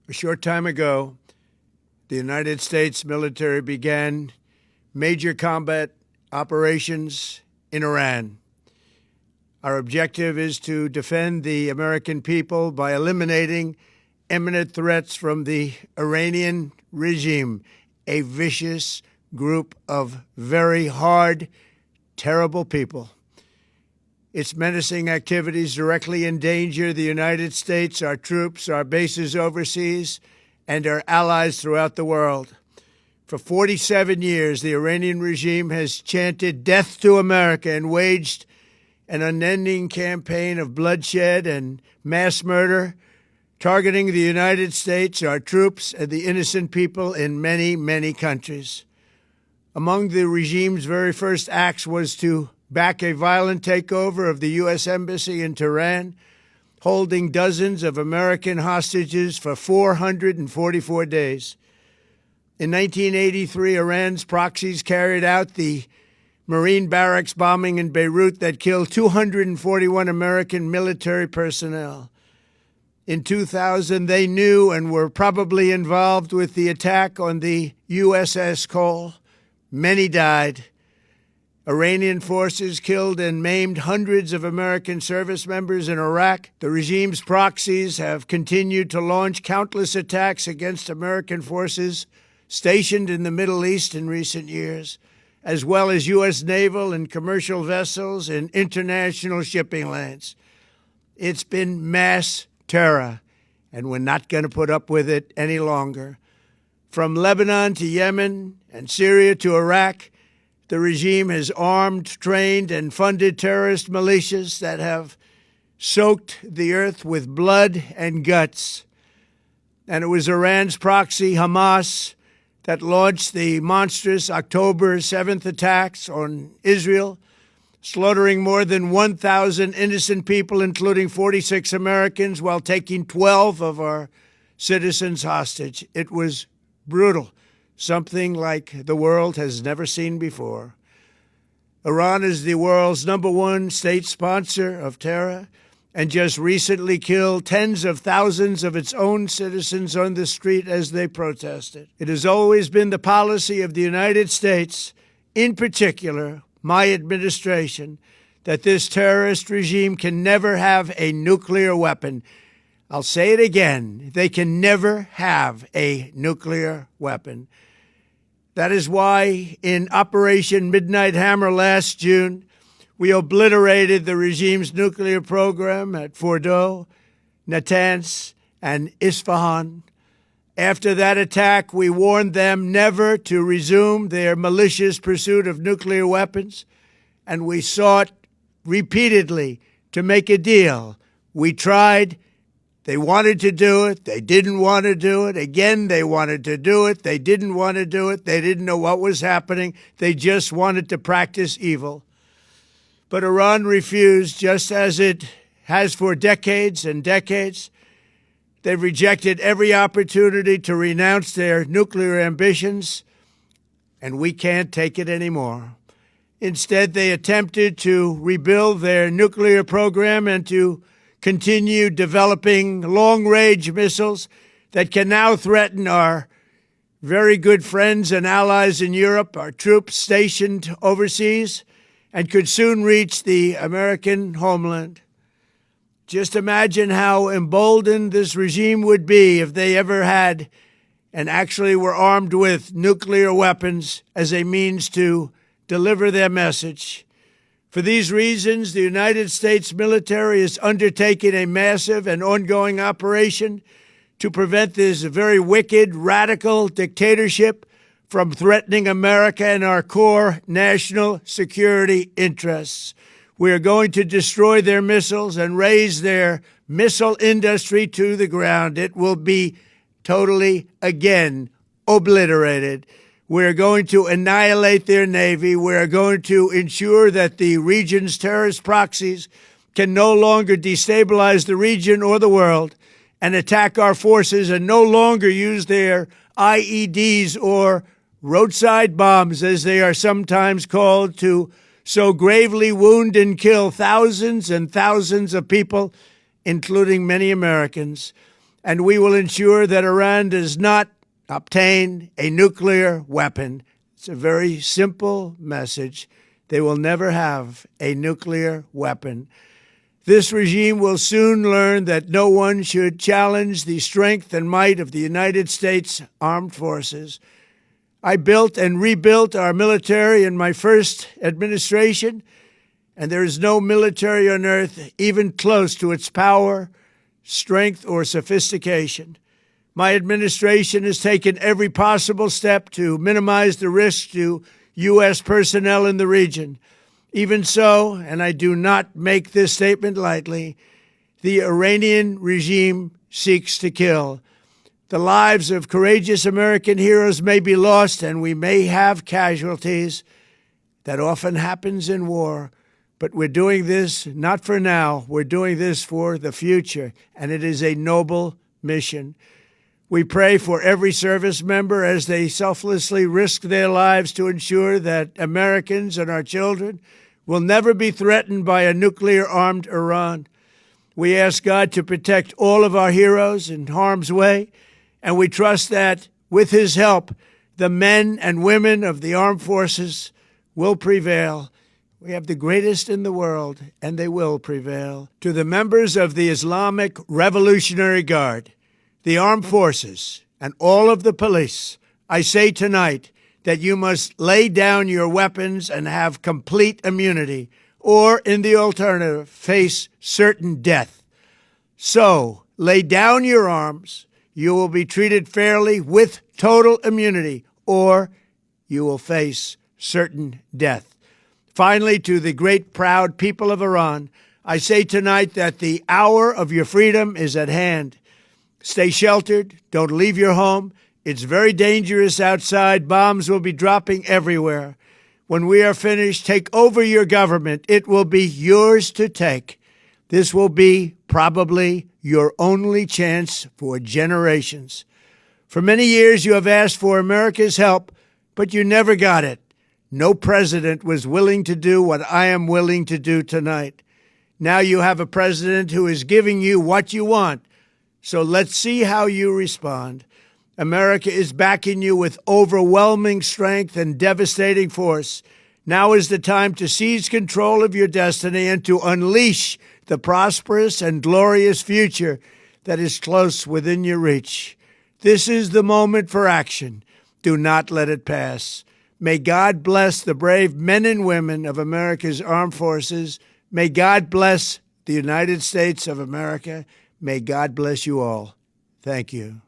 A short time ago, the United States military began major combat operations in Iran. Our objective is to defend the American people by eliminating imminent threats from the Iranian regime, a vicious group of very hard, terrible people. Its menacing activities directly endanger the United States, our troops, our bases overseas, and our allies throughout the world. For 47 years, the Iranian regime has chanted death to America and waged an unending campaign of bloodshed and mass murder, targeting the United States, our troops, and the innocent people in many, many countries. Among the regime's very first acts was to back a violent takeover of the U.S. Embassy in Tehran, holding dozens of American hostages for 444 days. In 1983, Iran's proxies carried out the Marine barracks bombing in Beirut that killed 241 American military personnel. In 2000, they knew and were probably involved with the attack on the USS Cole. Many died. Iranian forces killed and maimed hundreds of American service members in Iraq. The regime's proxies have continued to launch countless attacks against American forces stationed in the Middle East in recent years, as well as U.S. naval and commercial vessels in international shipping lanes. It's been mass terror, and we're not going to put up with it any longer. From Lebanon to Yemen and Syria to Iraq, the regime has armed, trained, and funded terrorist militias that have soaked the earth with blood and guts. And it was Iran's proxy, Hamas, that launched the monstrous October 7th attacks on Israel, slaughtering more than 1,000 innocent people, including 46 Americans, while taking 12 of our citizens hostage. It was brutal, something like the world has never seen before. Iran is the world's #1 state sponsor of terror and just recently killed tens of thousands of its own citizens on the street as they protested. It has always been the policy of the United States, in particular my administration, that this terrorist regime can never have a nuclear weapon. I'll say it again, they can never have a nuclear weapon. That is why in Operation Midnight Hammer last June, we obliterated the regime's nuclear program at Fordow, Natanz, and Isfahan. After that attack, we warned them never to resume their malicious pursuit of nuclear weapons, and we sought repeatedly to make a deal. We tried. They wanted to do it. They didn't want to do it. Again, they wanted to do it. They didn't want to do it. They didn't know what was happening. They just wanted to practice evil. But Iran refused, just as it has for decades and decades. They've rejected every opportunity to renounce their nuclear ambitions, and we can't take it anymore. Instead, they attempted to rebuild their nuclear program and to continue developing long-range missiles that can now threaten our very good friends and allies in Europe, our troops stationed overseas, and could soon reach the American homeland. Just imagine how emboldened this regime would be if they ever had and actually were armed with nuclear weapons as a means to deliver their message. For these reasons, the United States military is undertaking a massive and ongoing operation to prevent this very wicked, radical dictatorship from threatening America and our core national security interests. We are going to destroy their missiles and raise their missile industry to the ground. It will be totally, again, obliterated. We're going to annihilate their Navy. We're going to ensure that the region's terrorist proxies can no longer destabilize the region or the world and attack our forces and no longer use their IEDs or roadside bombs, as they are sometimes called, to so gravely wound and kill thousands and thousands of people, including many Americans. and we will ensure that Iran does not obtain a nuclear weapon. It's a very simple message. They will never have a nuclear weapon. This regime will soon learn that no one should challenge the strength and might of the United States Armed Forces. I built and rebuilt our military in my first administration, and there is no military on earth even close to its power, strength, or sophistication. My administration has taken every possible step to minimize the risk to U.S. personnel in the region. Even so, and I do not make this statement lightly, the Iranian regime seeks to kill. The lives of courageous American heroes may be lost, and we may have casualties. That often happens in war. But we're doing this not for now. We're doing this for the future, and it is a noble mission. We pray for every service member as they selflessly risk their lives to ensure that Americans and our children will never be threatened by a nuclear-armed Iran. We ask God to protect all of our heroes in harm's way, and we trust that, with His help, the men and women of the armed forces will prevail. We have the greatest in the world, and they will prevail. To the members of the Islamic Revolutionary Guard, the armed forces, and all of the police, I say tonight that you must lay down your weapons and have complete immunity, or, in the alternative, face certain death. So, lay down your arms. You will be treated fairly with total immunity, or you will face certain death. Finally, to the great, proud people of Iran, I say tonight that the hour of your freedom is at hand. Stay sheltered. Don't leave your home. It's very dangerous outside. Bombs will be dropping everywhere. When we are finished, take over your government. It will be yours to take. This will be probably your only chance for generations. For many years, you have asked for America's help, but you never got it. No president was willing to do what I am willing to do tonight. Now you have a president who is giving you what you want. So let's see how you respond. America is backing you with overwhelming strength and devastating force. Now is the time to seize control of your destiny and to unleash the prosperous and glorious future that is close within your reach. This is the moment for action. Do not let it pass. May God bless the brave men and women of America's armed forces. May God bless the United States of America. May God bless you all. Thank you.